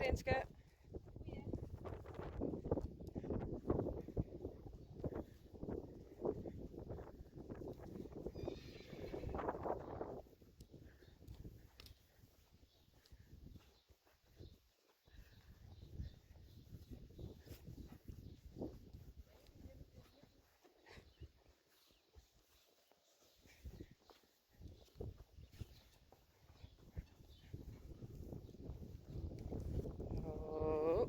Renske. Oh.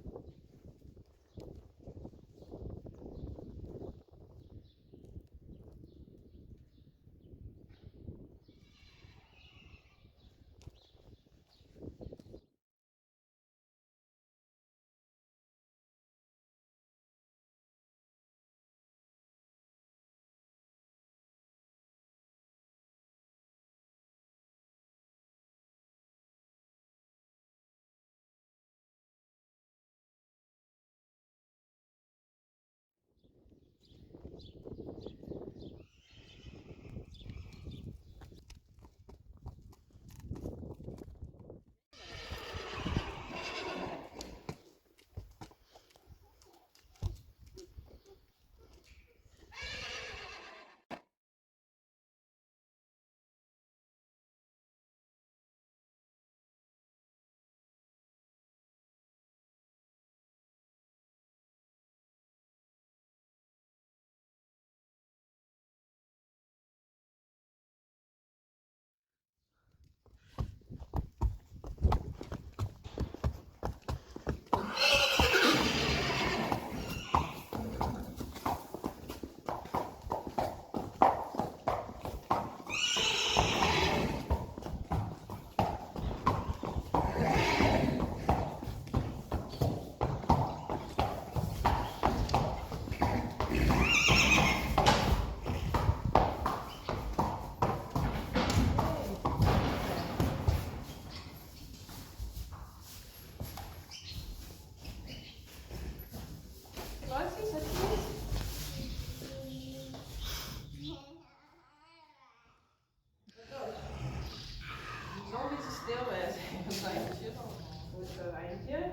Zo niet te stil wezen. Wat zijn je shit allemaal? Goed zo, Eindje.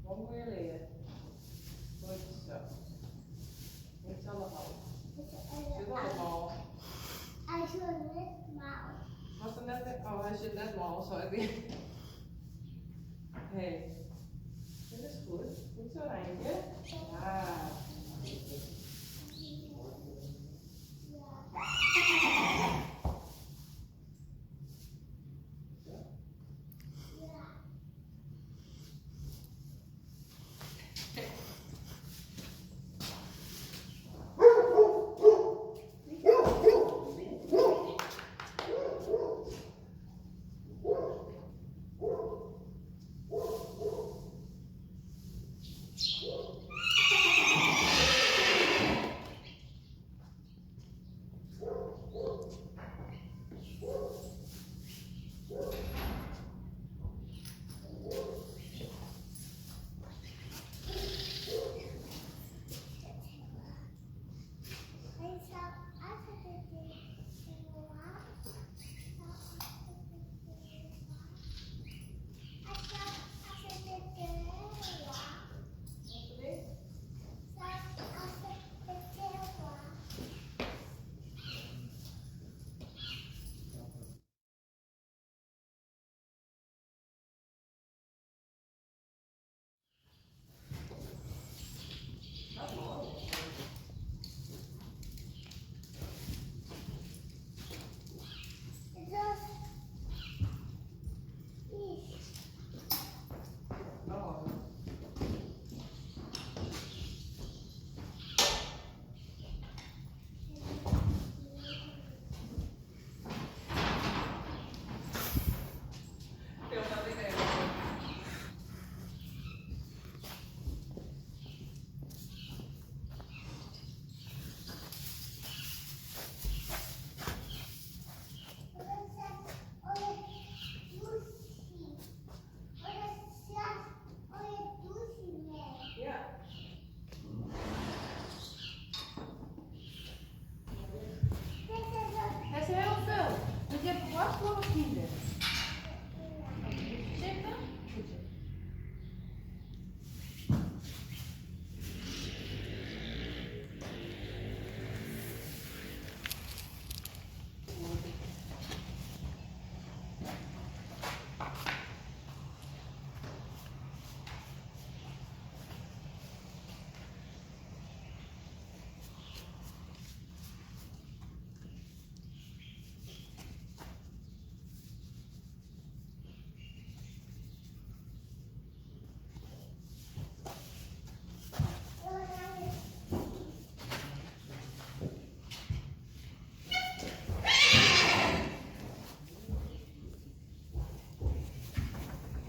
Wat moet je leren? Goed zo. Niks aan de hand. Zit allemaal. Hij zit net maar. Was er net... Oh, hij zit net mal, sorry. Hey. Dit is goed. Goed zo, Eindje. Ja.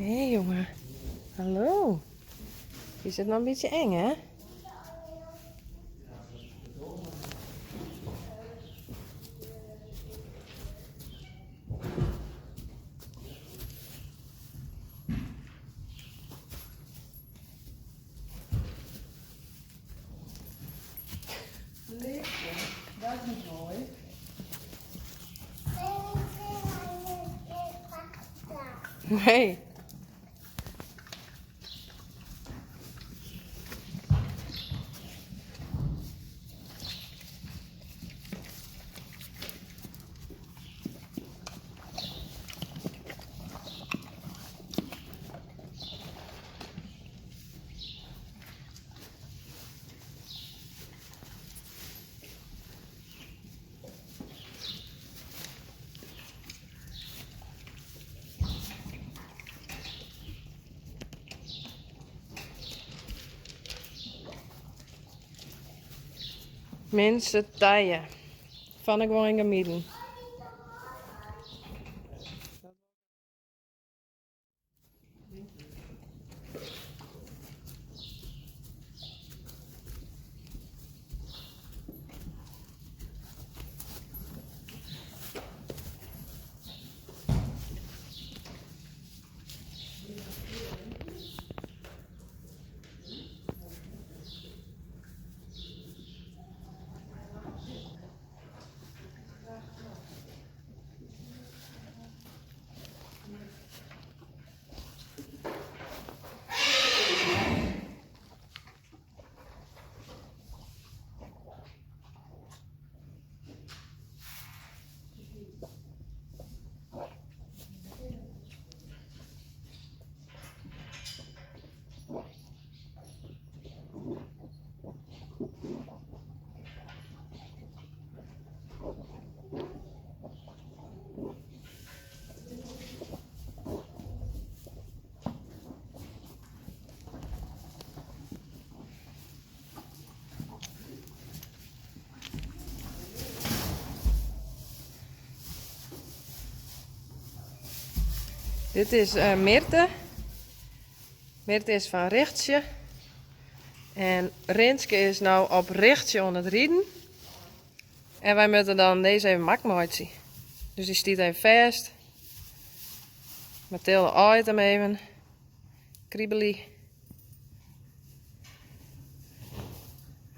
Hé jongen, hallo. Is het nou een beetje eng, hè? Lichtje, dat is niet mooi. Nee. Mensen taaien. Van ik wel in gemiddel. Dit is Meerte. Meerte is van Richtsje. En Rinske is nou op Richtsje aan het rieden. En wij moeten dan deze even makmoitje. Dus die stiet even vast. Mathilde aait hem even. Kriebelie.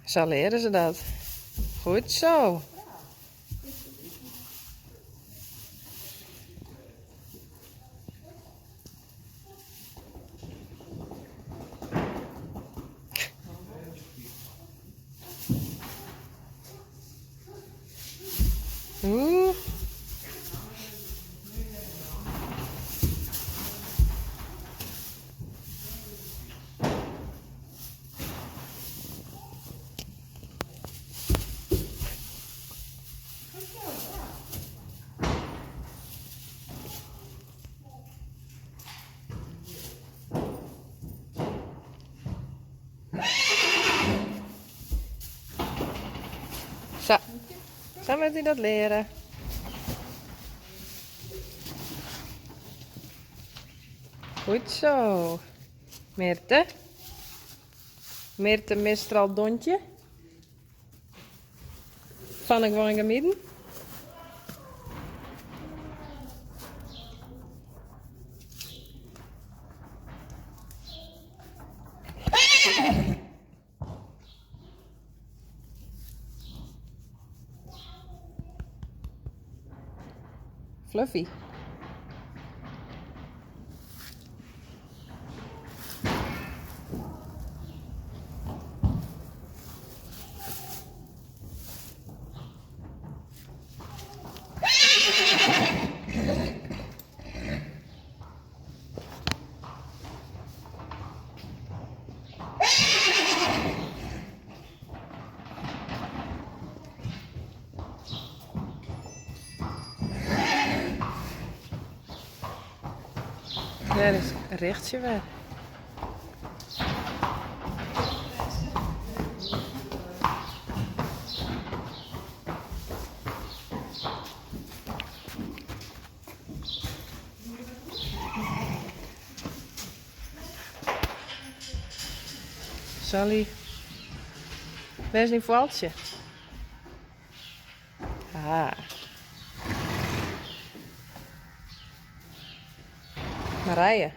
Zo leren ze dat. Goed zo. Oeh. Zo. Zo moet hij dat leren. Goed zo. Meerte. Meerte Mistral Dontje. Van ik wel in midden. Fluffy. Ja, dat is rechtje weer. Zo lief. Waar is die valtje? Ah. Marije.